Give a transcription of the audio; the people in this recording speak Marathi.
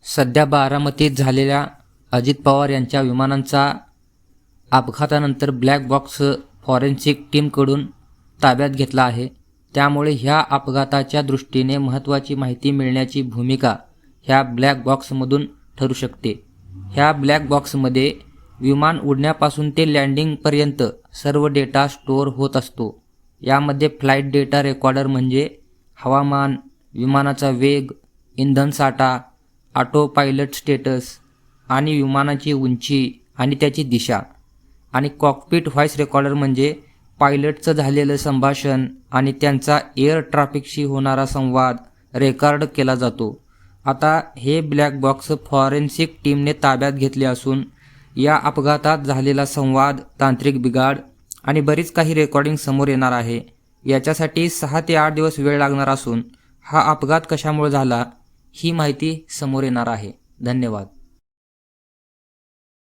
सध्या बारामतीत झालेल्या अजित पवार यांच्या विमानांचा अपघातानंतर ब्लॅक बॉक्स फॉरेन्सिक टीमकडून ताब्यात घेतला आहे. त्यामुळे ह्या अपघाताच्या दृष्टीने महत्त्वाची माहिती मिळण्याची भूमिका ह्या ब्लॅक बॉक्समधून ठरू शकते. ह्या ब्लॅक बॉक्समध्ये विमान उडण्यापासून ते लँडिंगपर्यंत सर्व डेटा स्टोअर होत असतो. यामध्ये फ्लाईट डेटा रेकॉर्डर म्हणजे हवामान, विमानाचा वेग, इंधन साठा, ऑटो पायलट स्टेटस आणि विमानाची उंची आणि त्याची दिशा, आणि कॉकपिट व्हॉइस रेकॉर्डर म्हणजे पायलटचं झालेलं संभाषण आणि त्यांचा एअर ट्रॅफिकशी होणारा संवाद रेकॉर्ड केला जातो. आता हे ब्लॅक बॉक्स फॉरेन्सिक टीमने ताब्यात घेतले असून या अपघातात झालेला संवाद, तांत्रिक बिघाड आणि बरीच काही रेकॉर्डिंग समोर येणार आहे. याच्यासाठी 6 ते 8 दिवस वेळ लागणार असून हा अपघात कशामुळे झाला ही माहिती समोर येणार आहे. धन्यवाद.